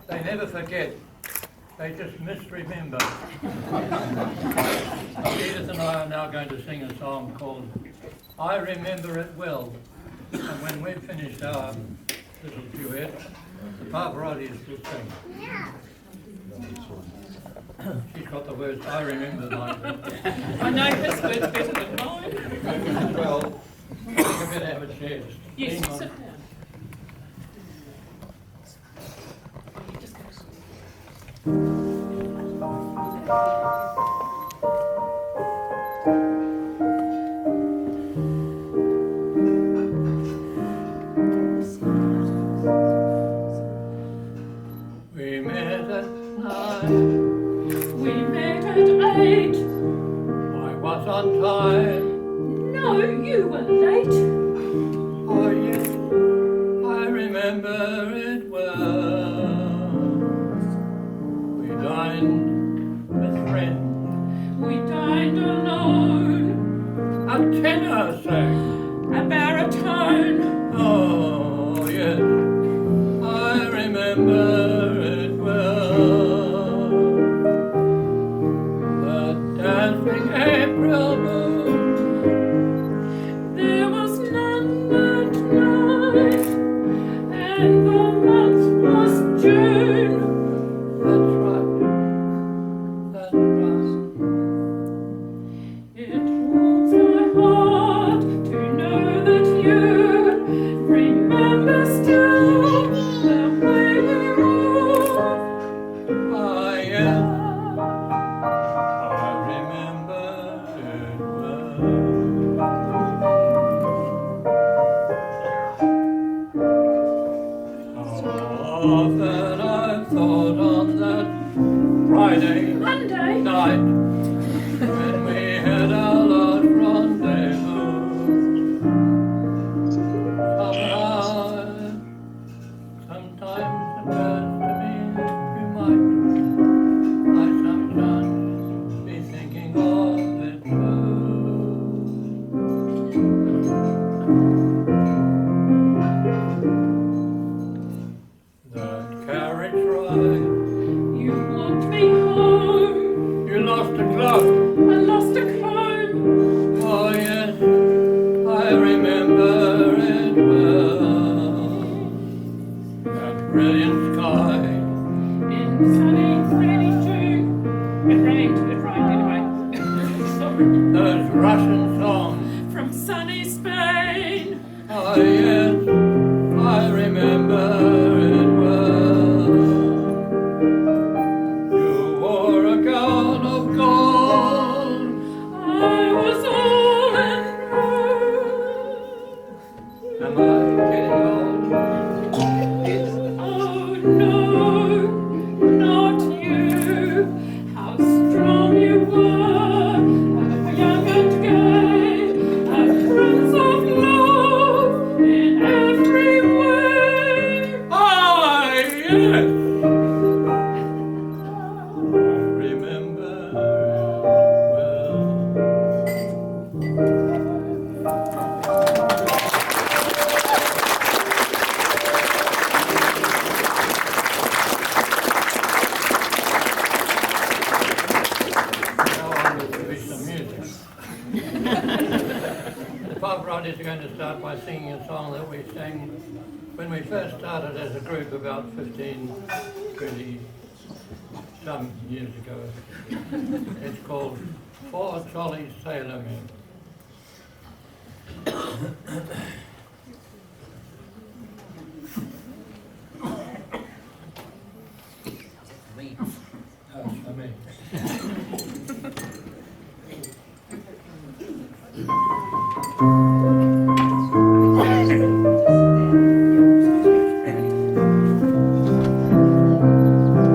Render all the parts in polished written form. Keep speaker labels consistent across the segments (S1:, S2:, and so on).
S1: They never forget, they just misremember. Edith and I are now going to sing a song called I Remember It Well. And when we've finished our little duet, the Pavarottis will sing. She's got the words, I remember mine.
S2: I know his words better than mine.
S1: Well, I think I better have a chair.
S2: Yes,
S1: Hang on.
S2: sit down.
S1: We met at 9.
S2: We met at 8.
S1: I was on time.
S2: No, you were late.
S1: Oh yes, I remember it well. We dined with friends.
S2: We dined alone.
S1: A tenor sang.
S2: A baritone.
S1: Oh yes, I remember it well. The dancing April moon.
S2: There was none that night, and the month was June.
S1: That's right. That's right.
S2: It warms my heart to know that you remember still the way we were.
S1: Ah yes, I remember it well. Often I've thought on that Friday
S2: Monday,
S1: night when we had our last rendezvous. Sometimes it occurs to me you might, by some chance, be thinking of it too. That carriage ride,
S2: you walked me home.
S1: you lost a glove.
S2: I lost a comb.
S1: Oh yes, I remember it well. That brilliant sky,
S2: In sunny, rainy June. It rained anyway. Sorry.
S1: those Russian songs.
S2: From sunny Spain.
S1: Oh yes, I remember it well. You wore a gown of gold.
S2: I was all in blue.
S1: Am I getting old?
S2: Oh no, not you. How strong you were, young and gay, a prince of love in every way.
S1: Ah yes, I remember it well. Now on with traditional music. The Pavarottis are going to start by singing a song that we sang when we first started as a group about 15, 20 some years ago. It's called Four Jolly Sailor Men. That's for me.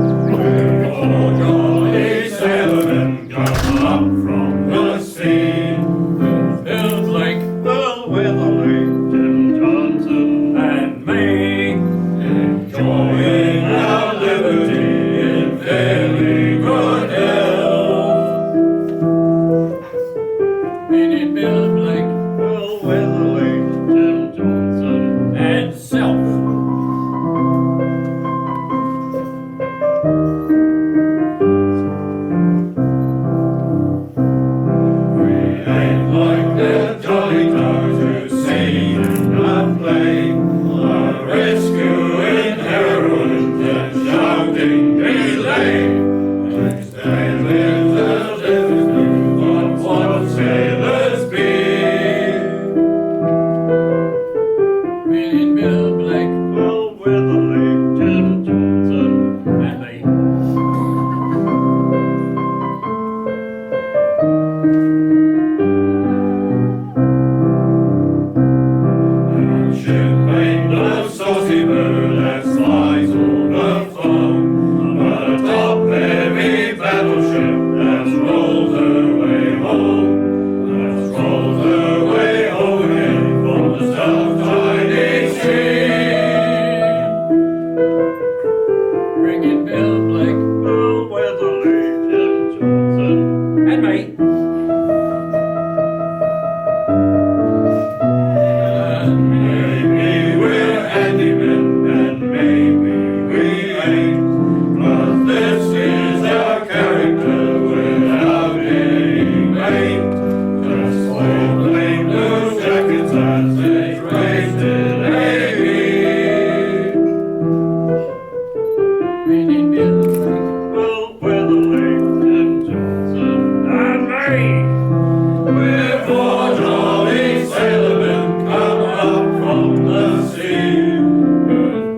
S3: Oh, jolly sailor men, come up from the sea.
S1: Bill Blake,
S3: Bill Weatherly, Jim Johnson, and me, enjoying our liberty in fairly good health.
S1: meaning Bill Blake,
S3: Bill Weatherly, Jim Johnson, and self. We ain't like the jolly cars who sing and play, rescuing heroines and shouting delay. And stand with the difference on what sailors be.
S1: meaning Bill Blake,
S3: Bill Weatherly, Jim Johnson, and me. Our ship ain't no saucy bird that flies all the foam, but a top-heavy battleship that rolls her way home. That rolls her way home again from the South Chinese Sea.
S1: bringing Bill Blake,
S3: Bill Weatherly, Jim Johnson, and me. Maybe we're handymen and maybe we ain't, but this is our character without any paint. Just old plain blue jackets and it's wasted AB.
S1: meaning Bill Blake,
S3: Bill Weatherly, Jim Johnson, and me. We're four jolly sailormen come up from the sea.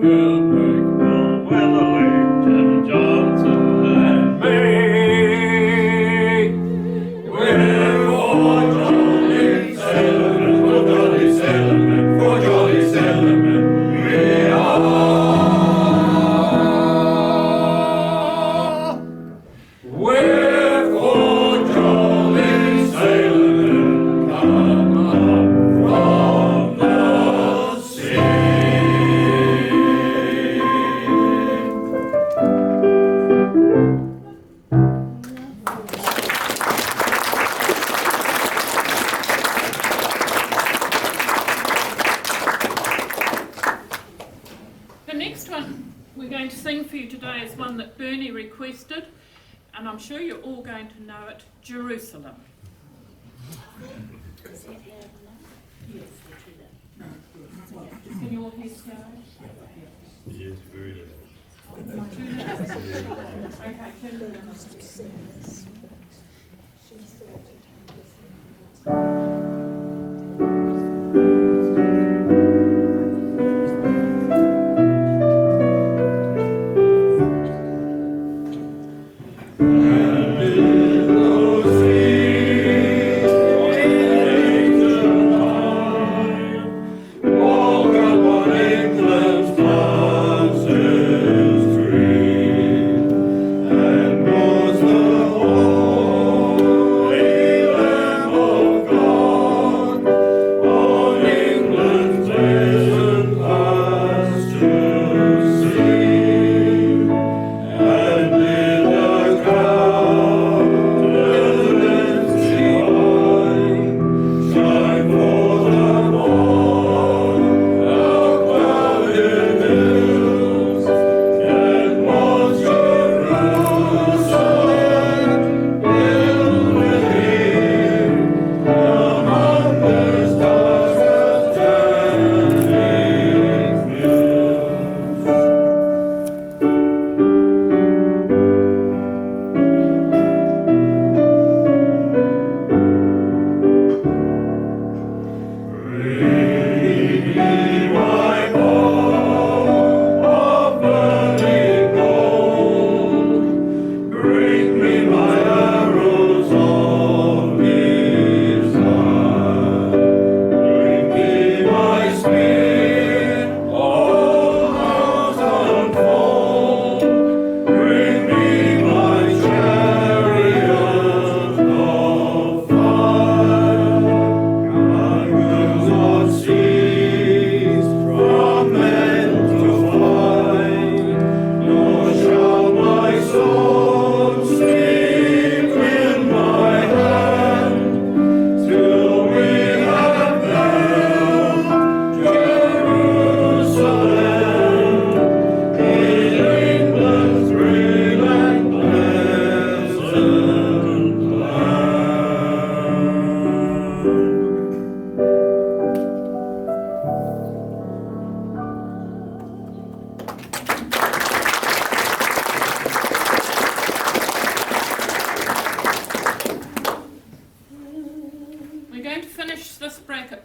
S1: Bill Blake,
S3: Bill Weatherly, Jim Johnson, and me. We're four jolly sailormen, four jolly sailormen, four jolly sailormen. We are. We're four jolly sailormen come up from the sea.
S2: The next one we're going to sing for you today is one that Bernie requested, and I'm sure you're all going to know it, Jerusalem. Can you all hear Sarah?
S3: Yes, very good.
S2: Okay, turn it down.
S3: And in those streets, ancient time, walk upon England's fastest street, and was the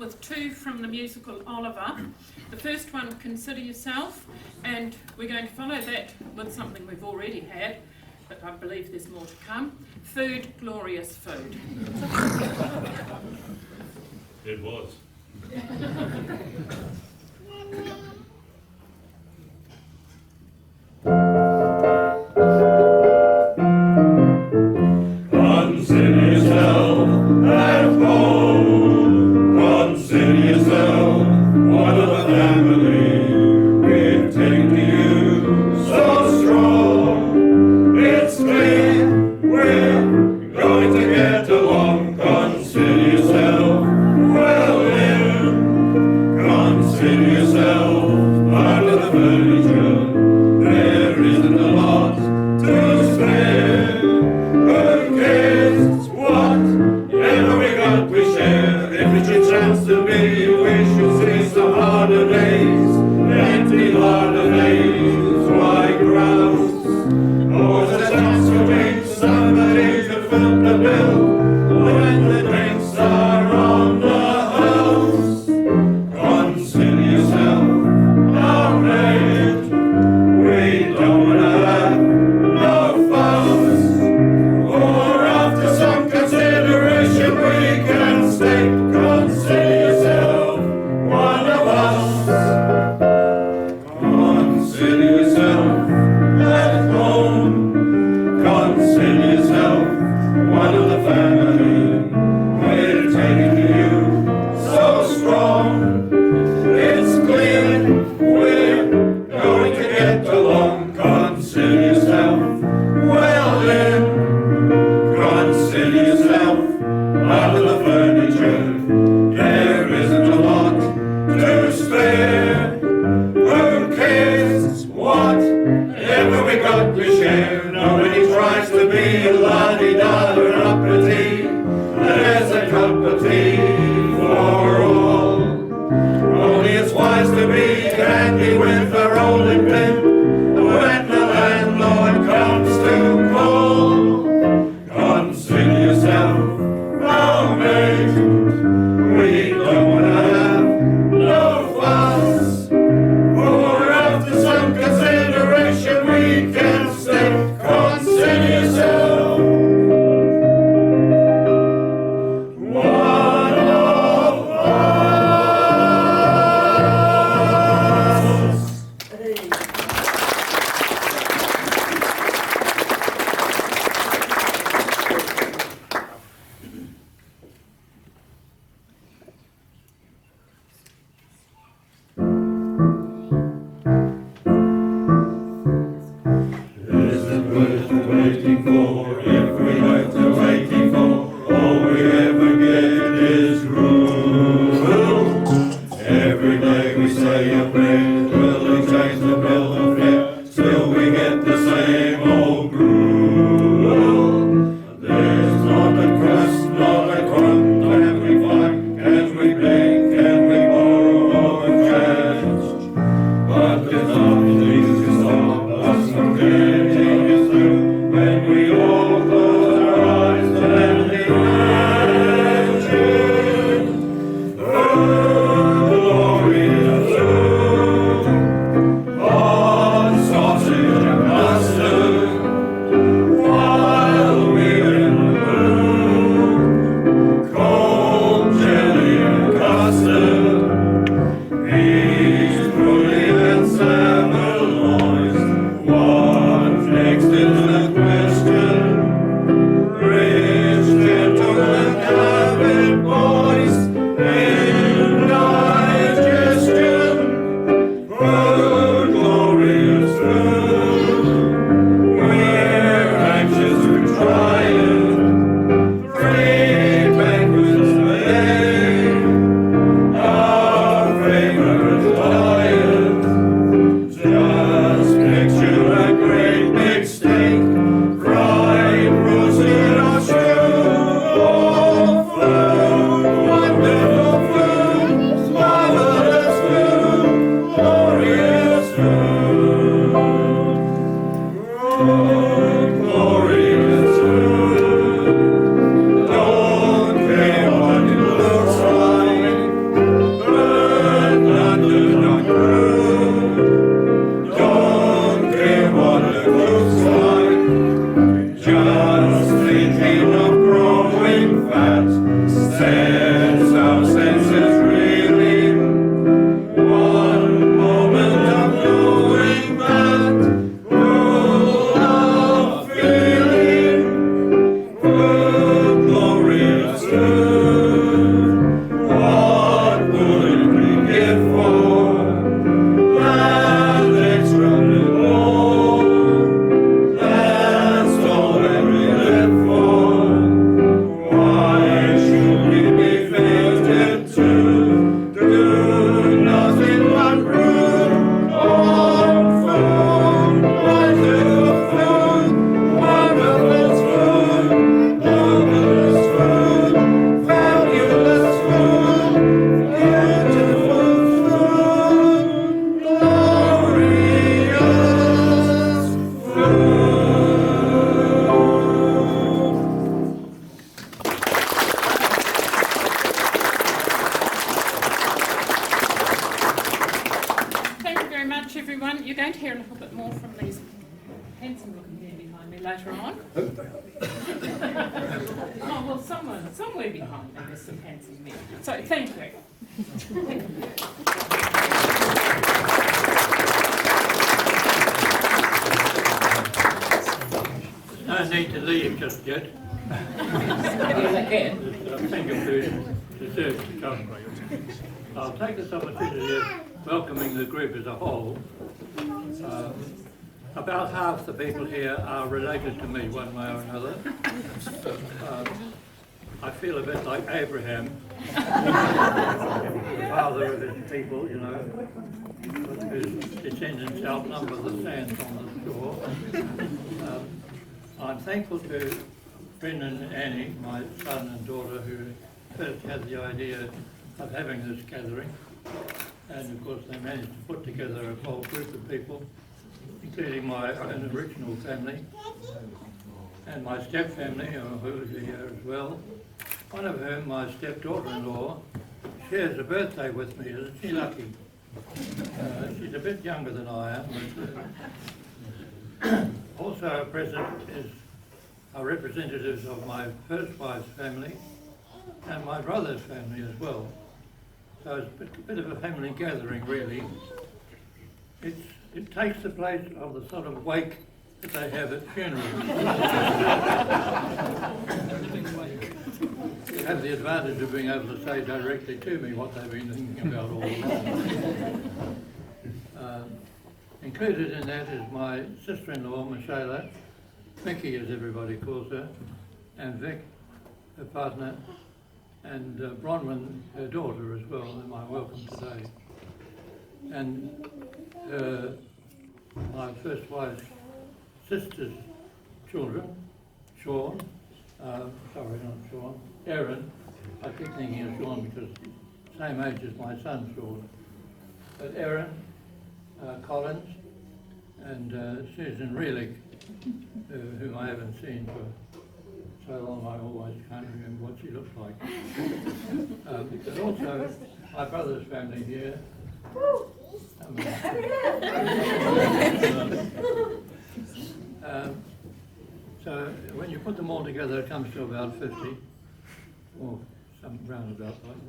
S2: with two from the musical Oliver. The first one, Consider Yourself, and we're going to follow that with something we've already had, but I believe there's more to come. Food, Glorious Food.
S3: It was. Consider yourself at home. Consider yourself one of the family. We've taken to you so strong. It's clear we're going to get along. Consider yourself well lived. Consider yourself under the furniture. There isn't a lot to spare. Who cares whatever we got we share? If it's your chance to be, we should see some harder days. Empty harder days, why grouse? Oh, it's a chance to meet somebody to fill the bill when the drinks are on the house. Consider yourself outraged. We don't wanna have no fuss. Or after some consideration we can state, consider yourself one of us. Consider yourself at home. Consider yourself one of the family.
S2: more from these handsome looking men behind me later on. Oh, well, somewhere behind me there's some handsome men. So, thank you.
S1: No need to leave just yet. There's plenty of food dessert to come. I'll take this opportunity of welcoming the group as a whole. About half the people here are related to me one way or another. I feel a bit like Abraham, the father of his people, you know, whose descendants outnumber the sands on the shore. I'm thankful to Brendan and Annie, my son and daughter, who first had the idea of having this gathering. And of course they managed to put together a whole group of people, including my own original family and my step-family, who is here as well. One of whom, my step-daughter-in-law, shares a birthday with me. Isn't she lucky? She's a bit younger than I am, but also present are representatives of my first wife's family and my brother's family as well. So it's a bit of a family gathering, really. It takes the place of the sort of wake that they have at funerals. You have the advantage of being able to say directly to me what they've been thinking about all along. Included in that is my sister-in-law, Michaela, Vicky as everybody calls her, and Vic, her partner, and Bronwyn, her daughter as well, whom I welcome today. And my first wife's sister's children, Sean, sorry, not Sean, Aaron. I keep thinking of Sean because same age as my son, Sean. But Aaron, Collins, and Susan Relick, whom I haven't seen for so long I always can't remember what she looks like. But also my brother's family here. So when you put them all together, it comes to about 50, or some roundabout like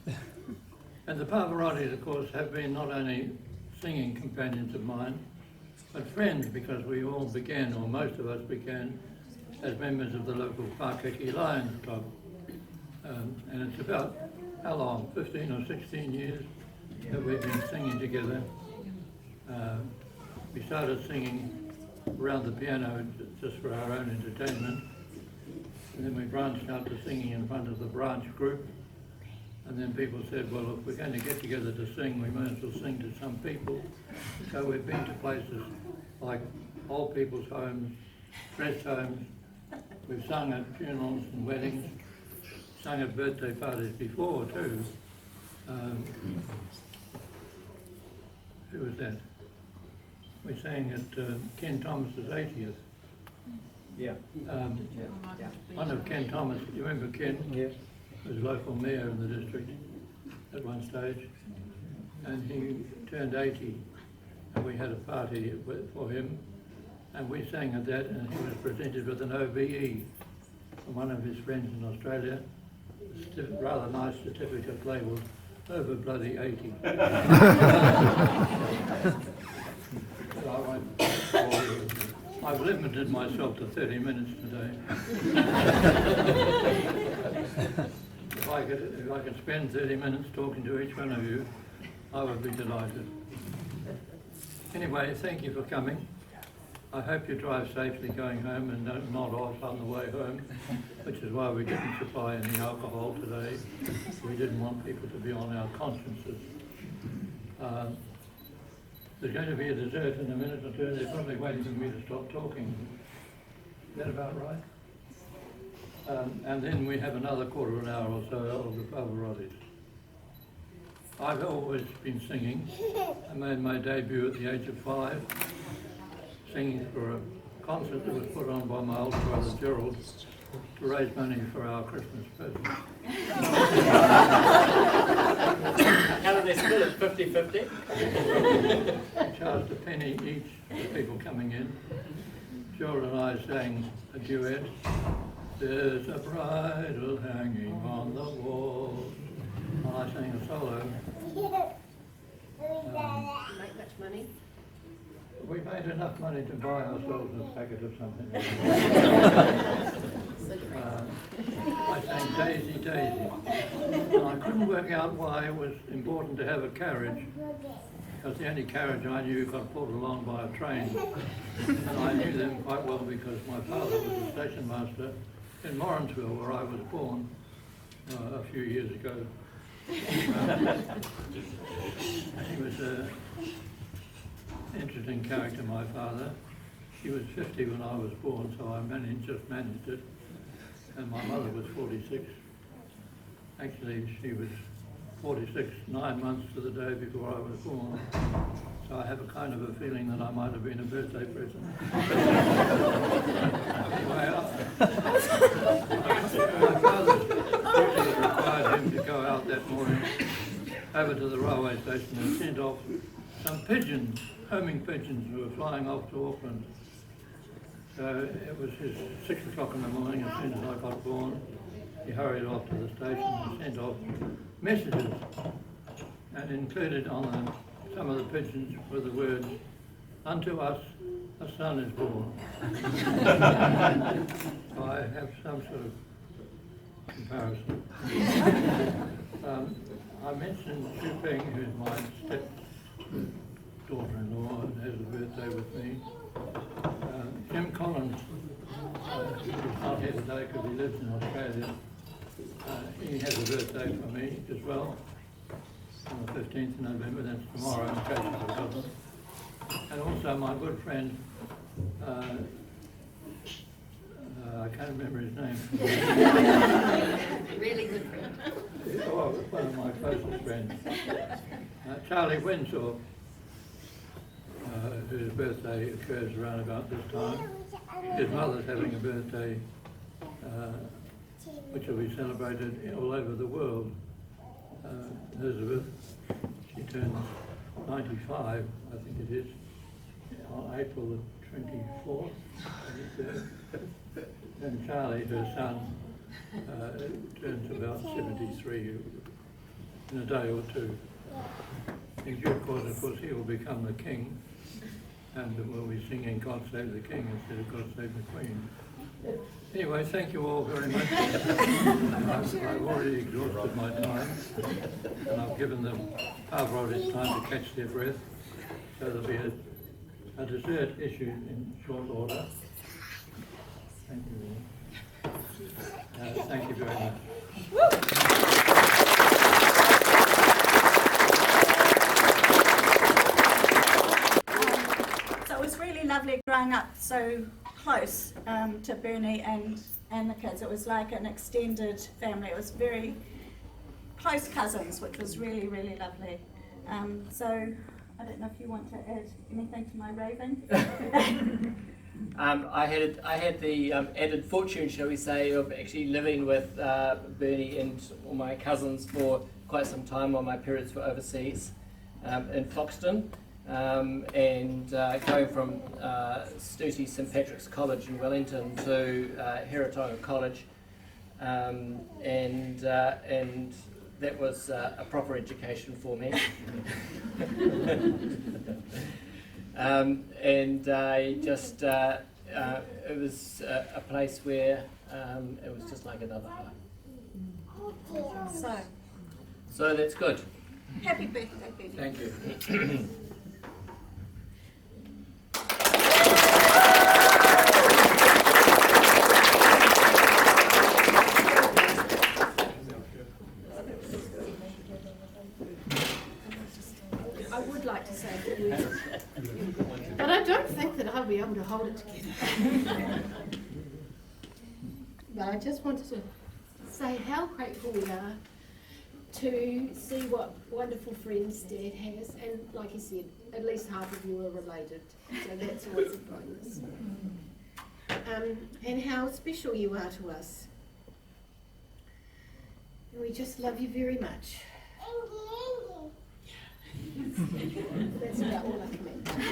S1: that. And the Pavarottis, of course, have been not only singing companions of mine, but friends, because we all began, or most of us began, as members of the local Whakeke Lions Club. And it's about, how long, 15 or 16 years that we've been singing together. We started singing around the piano just for our own entertainment. And then we branched out to singing in front of the branch group. And then people said, well, if we're going to get together to sing, we might as well sing to some people. So we've been to places like old people's homes, rest homes. We've sung at funerals and weddings, sung at birthday parties before too. Who was that? We sang at Ken Thomas's 80th.
S4: Yeah.
S1: One of Ken Thomas, you remember Ken?
S4: Yes.
S1: Was local mayor in the district at one stage, and he turned 80, and we had a party for him, and we sang at that, and he was presented with an OBE from one of his friends in Australia, a rather nice certificate labelled over bloody 80. I've limited myself to 30 minutes today. If I could spend 30 minutes talking to each one of you, I would be delighted. Anyway, thank you for coming. I hope you drive safely going home and don't nod off on the way home, which is why we didn't supply any alcohol today. We didn't want people to be on our consciences. There's going to be a dessert in a minute or two. They're probably waiting for me to stop talking. Is that about right? And then we have another quarter of an hour or so of the Pavarottis. I've always been singing. I made my debut at the age of 5, singing for a concert that was put on by my older brother Gerald to raise money for our Christmas present.
S4: they split it 50-50?
S1: Charged a penny each for people coming in. Joel and I sang a duet. There's a bridle hanging on the wall. And I sang a solo.
S5: Make much money?
S1: We made enough money to buy ourselves a packet of something. I sang Daisy, Daisy. And I couldn't work out why it was important to have a carriage, because the only carriage I knew got pulled along by a train. And I knew them quite well because my father was a station master in Morrisnsville, where I was born a few years ago. He was an interesting character, my father. He was 50 when I was born, so I just managed it. And my mother was 46. Actually, she was 46, 9 months to the day before I was born. So I have a kind of a feeling that I might have been a birthday present. Anyway, my father's duty required him to go out that morning over to the railway station and sent off some pigeons, homing pigeons, who were flying off to Auckland. So it was his 6 o'clock in the morning. As soon as I got born, he hurried off to the station and sent off messages, and included on them, some of the pigeons were the words, "Unto us a son is born." So I have some sort of comparison. I mentioned Shu Ping, who's my step-daughter-in-law and has a birthday with me. Jim Collins, who's not here today because he lives in Australia, he has a birthday for me as well, on the 15th of November, that's tomorrow, in case you've forgotten. And also my good friend, I can't remember his name.
S5: Really good friend.
S1: Oh, one of my closest friends. Charlie Winsor, whose birthday occurs around about this time. His mother's having a birthday which will be celebrated all over the world. Elizabeth, she turns 95, I think it is, on April the 24th, and Charlie, her son, turns about 73 in a day or two. In due course, of course, he will become the king, and we'll be singing God Save the King instead of God Save the Queen. Anyway, thank you all very much. I've already exhausted my time, and I've given the Pavarottis time to catch their breath, so there'll be a dessert issued in short order. Thank you all. Thank you very much.
S6: So it was really lovely growing up so close to Bernie and the kids. It was like an extended family. It was very close cousins, which was really, really lovely. So I don't know if you want to add anything to my raving.
S4: I had the added fortune, shall we say, of actually living with Bernie and all my cousins for quite some time while my parents were overseas in Foxton. And going from Stooty St Patrick's College in Wellington to Heretoga College, and that was a proper education for me. And I just it was a place where it was just like another home. So that's good.
S6: Happy birthday, Bernie.
S1: Thank you.
S5: I would like to say a few words, but I don't think that I'll be able to hold it together. But I just wanted to say how grateful we are to see what wonderful friends Dad has, and like he said, at least half of you are related, so that's always a bonus. And how special you are to us. And we just love you very much. that's about all I can add.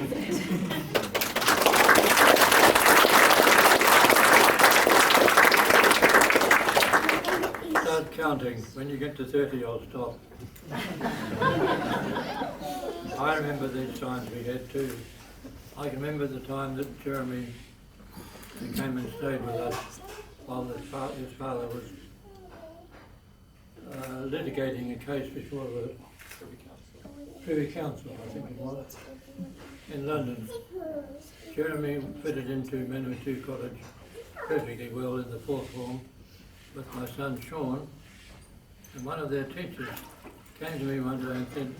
S1: Start counting. When you get to 30, I'll stop. I remember these times we had too. I can remember the time that Jeremy came and stayed with us while his father was litigating a case before the Privy Council, I think it was, in London. Jeremy fitted into Manawatu College perfectly well in the 4th form with my son Sean, and one of their teachers came to me one day and said,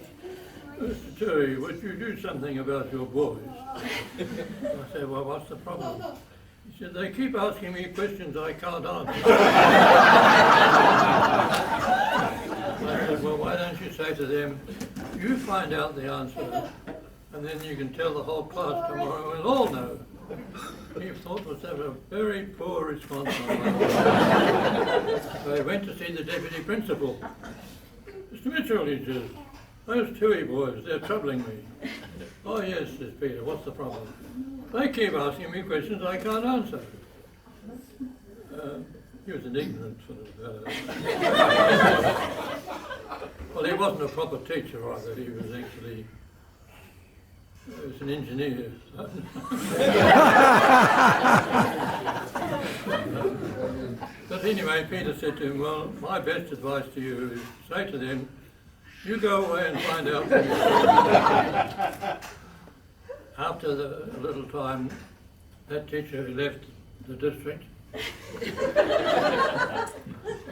S1: "Mr. Terry, would you do something about your boys?" I said, "Well, what's the problem?" He said, "They keep asking me questions I can't answer." I said, "Well, why don't you say to them, you find out the answer, and then you can tell the whole class tomorrow and we'll all know." He thought was that a very poor response. So I went to see the deputy principal. "Mr. Mitchell," he says, "those Tui boys, they're troubling me." "Oh yes," says Peter, "what's the problem?" "They keep asking me questions I can't answer." He was an ignorant sort of... Well, he wasn't a proper teacher either, he was actually... He was an engineer. But anyway, Peter said to him, "Well, my best advice to you is say to them, you go away and find out for yourself." After a little time, that teacher left the district.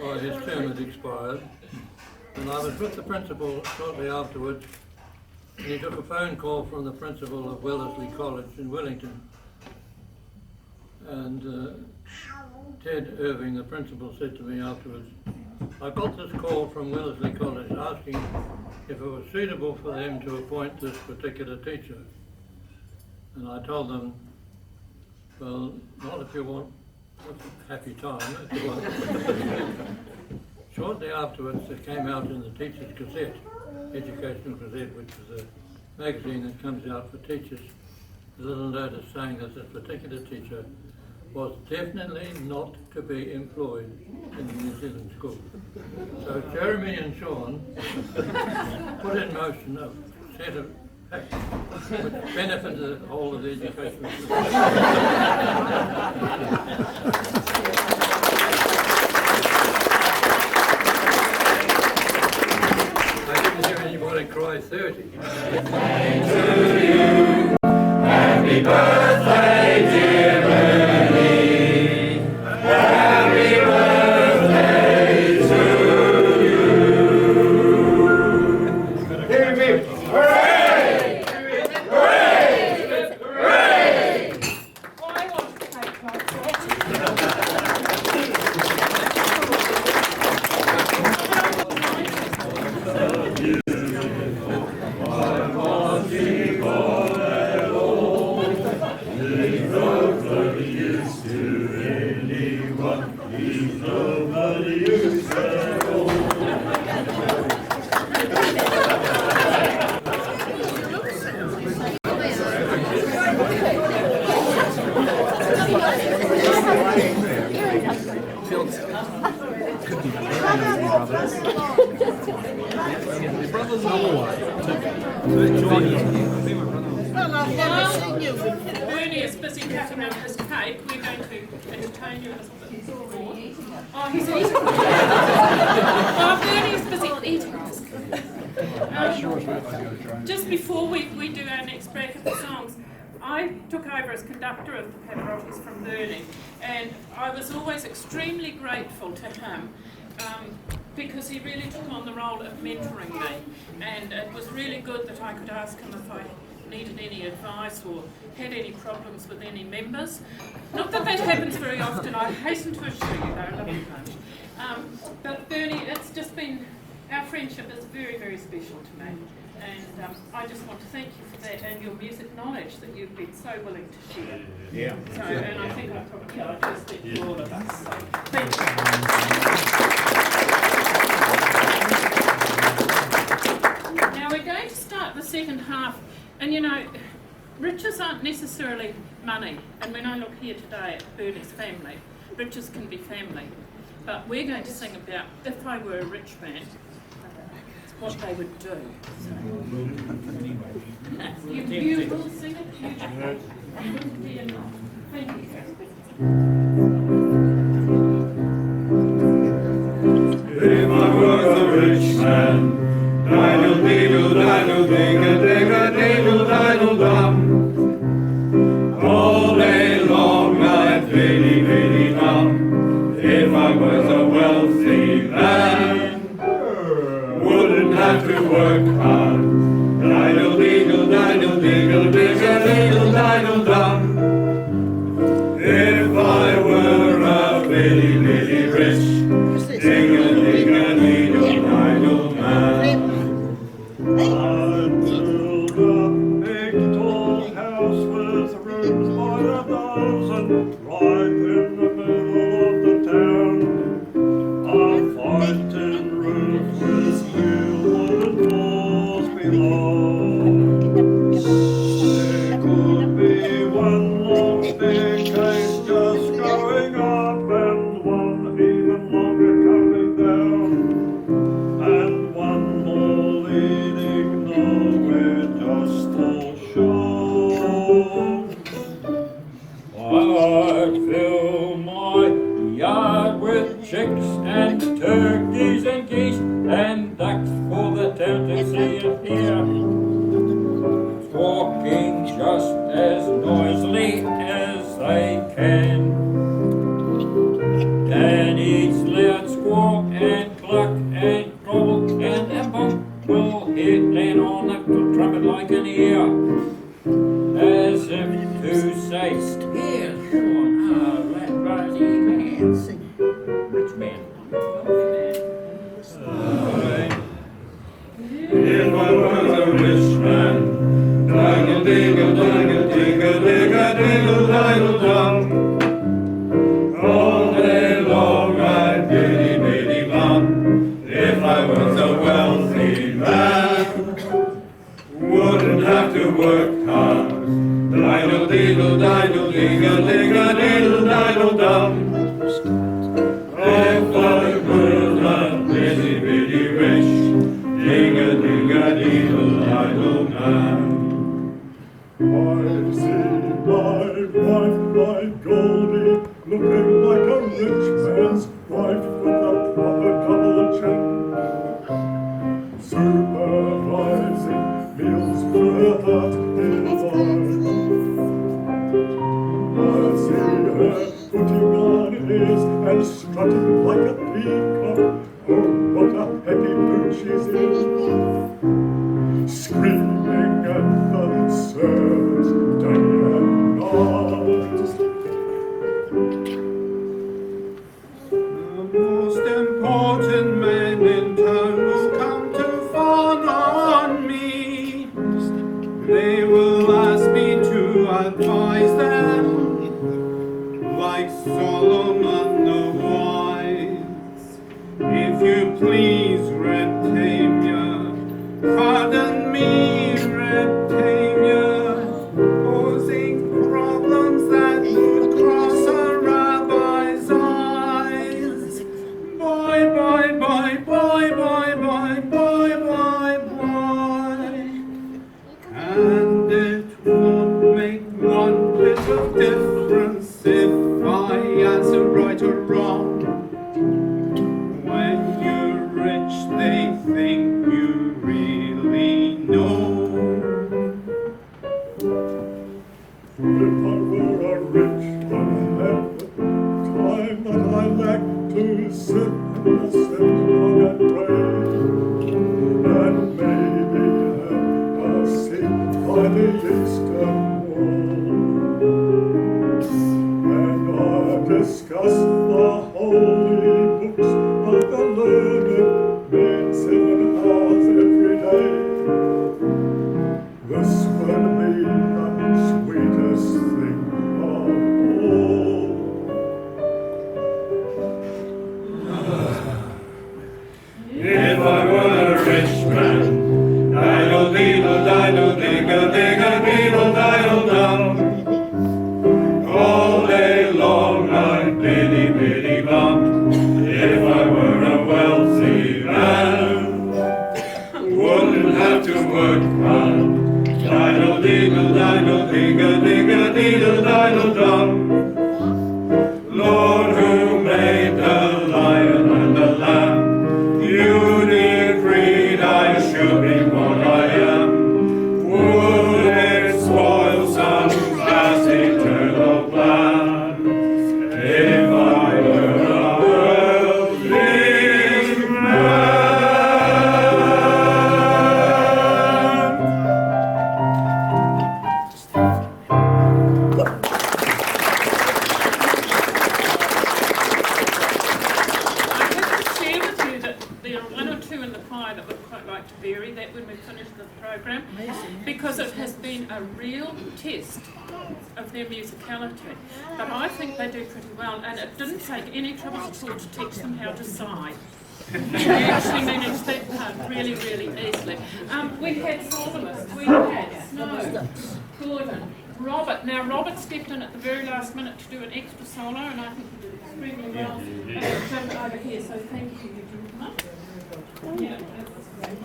S1: Well, his term had expired, and I was with the principal shortly afterwards, and he took a phone call from the principal of Wellesley College in Wellington, and Ted Irving, the principal, said to me afterwards, "I got this call from Wellesley College asking if it was suitable for them to appoint this particular teacher." And I told them, "Well, not if you want a happy time, if you want." Shortly afterwards, it came out in the Teacher's Gazette, Educational Gazette, which is a magazine that comes out for teachers, a little notice saying that this particular teacher was definitely not to be employed in the New Zealand school. So Jeremy and Sean put in motion a set of acts which benefited the whole of the educational system. I didn't hear anybody cry 30.
S3: Happy birthday, dear Bernie. Happy birthday to you. Hooray! Hooray! Hooray!
S2: I want to take my Bernie is busy cutting up his cake. We're going to entertain you a little bit more. Oh, he's eating. Oh, Bernie's busy eating his cake. Just before we do our next break of the songs, I took over as conductor of the Pavarottis from Bernie, and I was always extremely grateful to him because he really took on the role of mentoring me, and it was really good that I could ask him if I needed any advice or had any problems with any members. Not that that happens very often, I hasten to assure you, though, I love you much. But Bernie, it's just been, our friendship is very, very special to me. And I just want to thank you for that and your music knowledge that you've been so willing to share.
S3: Yeah.
S2: So, and I think I probably just speak for all of us. So, thank you. Now we're going to start the second half aren't necessarily money. And when I look here today at Bernie's family, riches can be family. But we're going to sing about if I were a rich man, what they would do. So, you will sing it, you thank you.
S3: If I was a rich man, diddle diddle diddle digga digga diddle diddle dum, all day long I'd biddy biddy dum. If I was a wealthy man, wouldn't have to work hard. Diddle diddle diddle diddle digga diddle diddle dum. If I were a biddy biddy rich, ding-a-ding-a-dee-dle, diddle man.
S7: I'd build a big tall house with rooms by the thousand, right in the middle of the town. A fine tin roof with real wooden floors below. It could be one long staircase just going up and one even longer coming down, and one more leading nowhere, just all show.
S3: I'd fill my yard with chicks and turkeys and geese and ducks for the town to see and hear, walking just as noisily as they can. And each loud squawk and cluck and gobble and a bump will hit land on the trumpet like an ear, as if to say, "Here's one, that rosy man, rich man." If I was a rich man, diddle diddle diddle diddle diddle diddle diddle dum, all day long I'd biddy biddy bum. If I was a wealthy man, wouldn't have to work hard. Diddle diddle diddle diddle diddle diddle diddle dum. If I were a bitty bitty rich, ding-a-ding-a-diddle diddle man.
S7: I see my wife, my Goldie, looking like a rich man's wife with a proper double chin, supervising meals for her delight. I see her putting on airs and strutting like a peacock. Oh, what a happy mood she's in, screaming at the servants day and night.
S3: The most important man in town will come to fawn on me. They will ask me to advise them, like Solomon the wise. If you please, Red Tamia, pardon me, Red Tamia, causing problems that would cross a rabbi's eyes. Boy, boy, boy, boy, boy, boy, boy, boy, boy. And it won't make one bit of difference if I answer right or wrong. When you're rich, they think you really know.
S7: If I were a rich man, time that I lack to sit in the synagogue and pray, and maybe have a seat by the eastern wall, and I discuss the holy books of the learned men 7 hours every day. This would be the sweetest thing of all.
S2: choir that would quite like to bury that when we finish the program, because it has been a real test of their musicality. But I think they do pretty well, and it didn't take any trouble at all to teach them how to sigh. We actually managed that part really, really easily. We had soloists, we had Snow, Gordon, Robert. Now Robert stepped in at the very last minute to do an extra solo, and I think he did extremely well. Jump over here, so thank you, gentlemen. Yeah, that was great.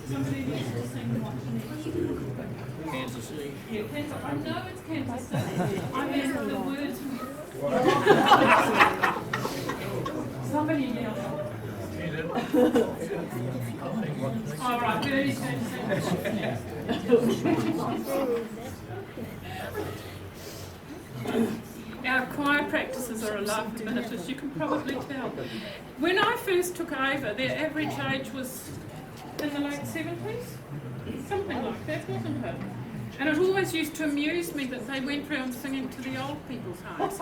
S2: Somebody needs to sing what next.
S1: Kansas City.
S2: Yeah, Kansas. I know it's Kansas City. I mean the words. Somebody yell. All right, Bernie's going to sing what's next. Our choir practices are a laugh a minute, as you can probably tell. When I first took over, their average age was in the late 70s, something like that, wasn't it? And it always used to amuse me that they went round singing to the old people's homes.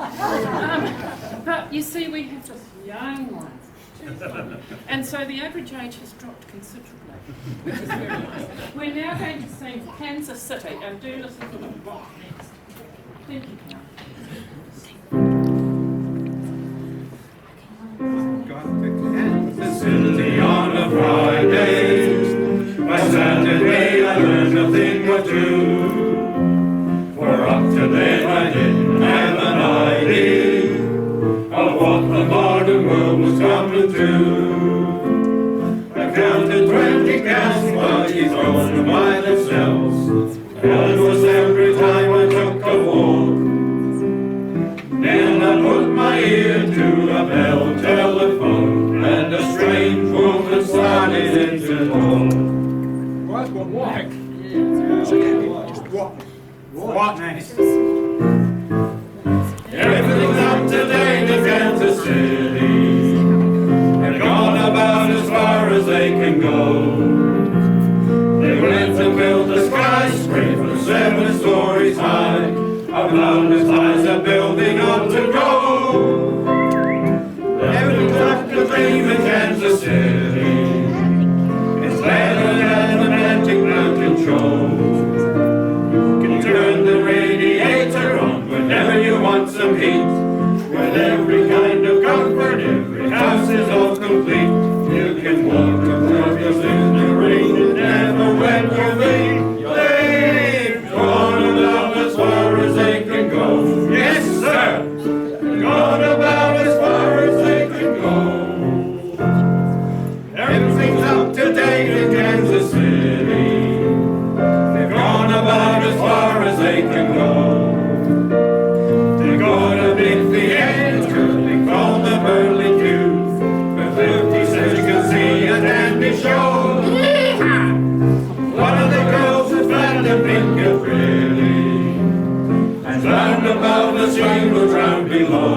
S2: But you see, we have just young ones. And so the average age has dropped considerably, which is very nice. We're now going to sing Kansas City, and do listen to them rock next. Thank you.
S3: Kansas City on a Friday. By Saturday I learned a thing or two. For up to then I didn't have an idea of what the modern world was coming to. I counted 20 cast bodies going by themselves. And it was every time I took a walk. Then I put my ear to a bell telephone, and a strange woman started to talk.
S8: What?
S3: Everything's up to date in Kansas City. They've gone about as far as they can go. They went and built a skyscraper 7 stories high. About as high as a building ought to go. Everything's up to date in Kansas City. It's better than the magic blue control. You can turn the radiator on whenever you want some heat. With every kind of comfort, every house is all complete. You can walk across in the rain and never wet your feet. They've gone about as far as they can go. Yes, sir! They've gone about as far as they can go. Everything's up to date in Kansas City. They've gone about as far as they can go. They're gonna big theater they call the Burley Cube, where 50 cents you can see a dandy show. One of the girls is flat and pink and pretty, and round about the stream was round below.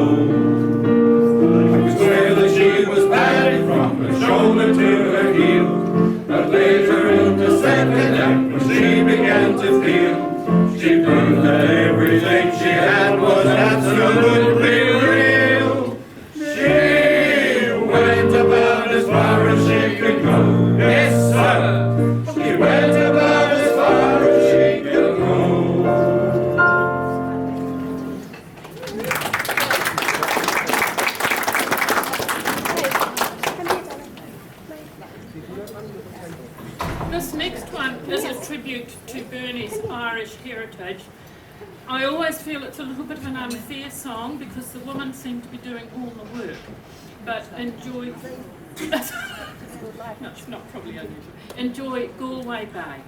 S3: I could swear that she was padded from her shoulder to her heel, but later in the second act when she began to feel, she proved that everything she had was absolutely real. She went about as far as she could go. Yes, sir. She went about as far as she could go.
S2: This next one is a tribute to Bernie's Irish heritage. I always feel it's a little bit of an unfair song because the women seem to be doing all the work. But enjoy... no, it's not probably unusual. Enjoy Galway Bay.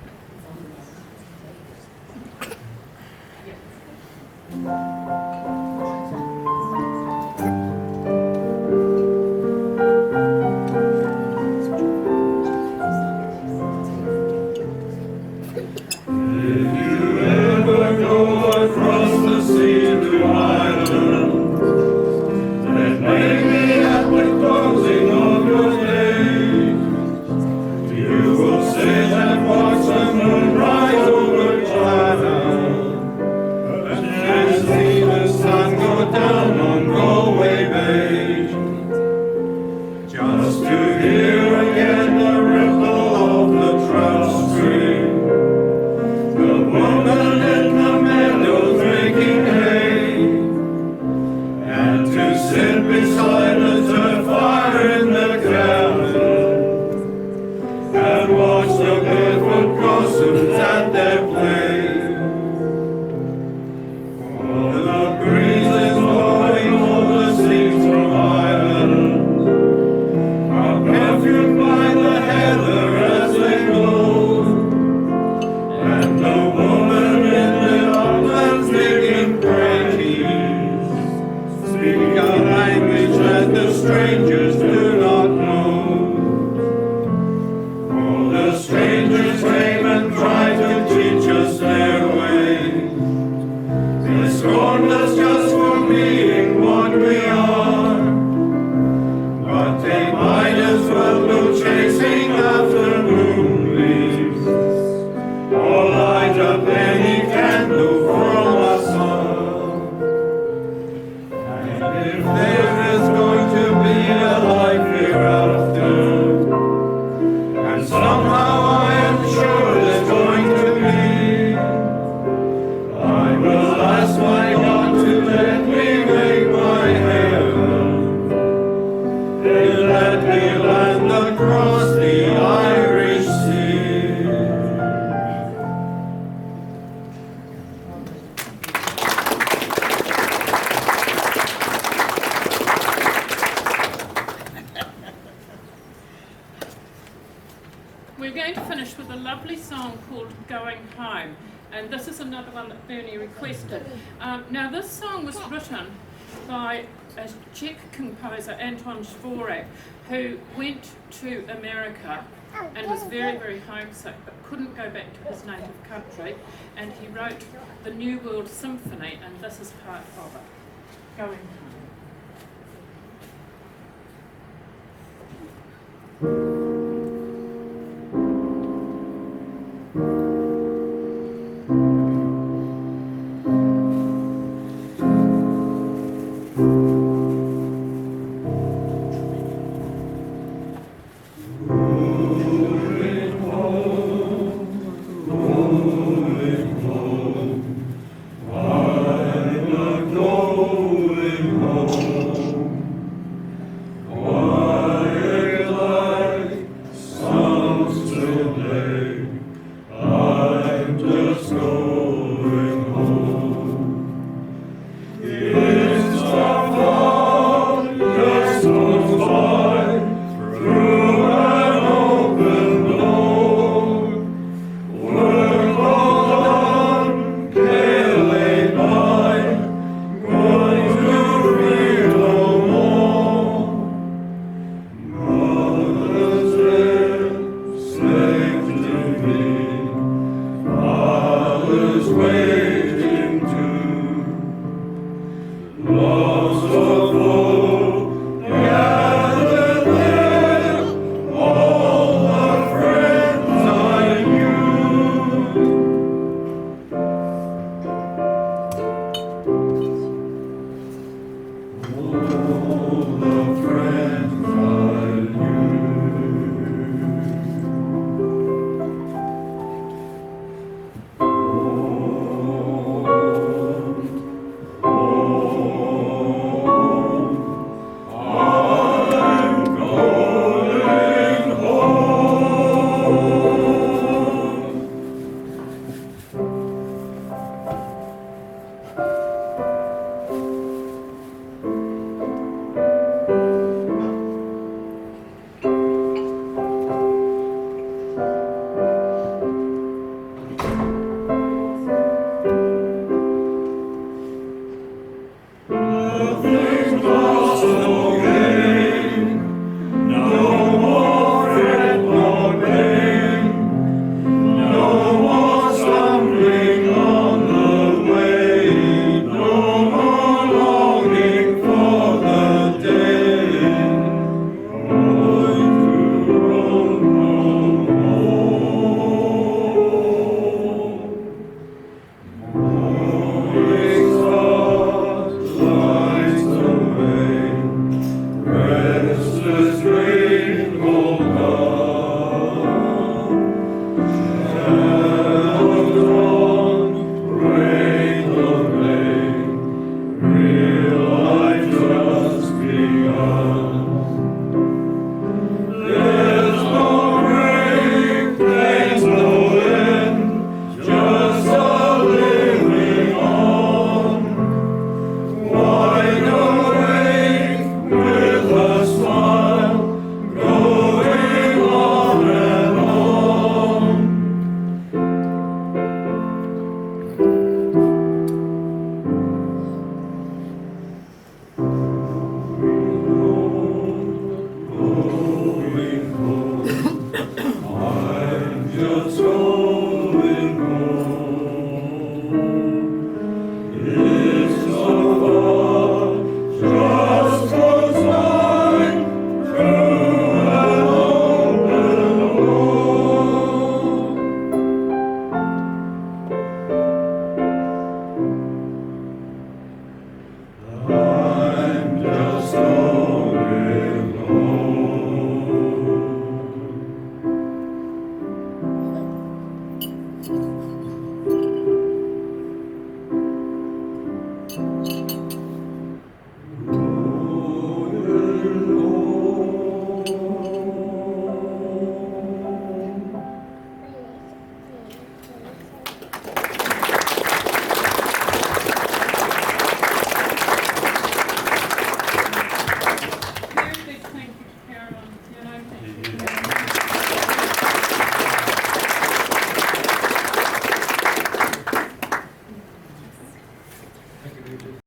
S3: Watch
S2: lovely song called Going Home, and this is another one that Bernie requested. Now this song was written by a Czech composer, Anton Dvorak, who went to America and was very, very homesick but couldn't go back to his native country, and he wrote the New World Symphony, and this is part of it. Going Home.
S1: contributed.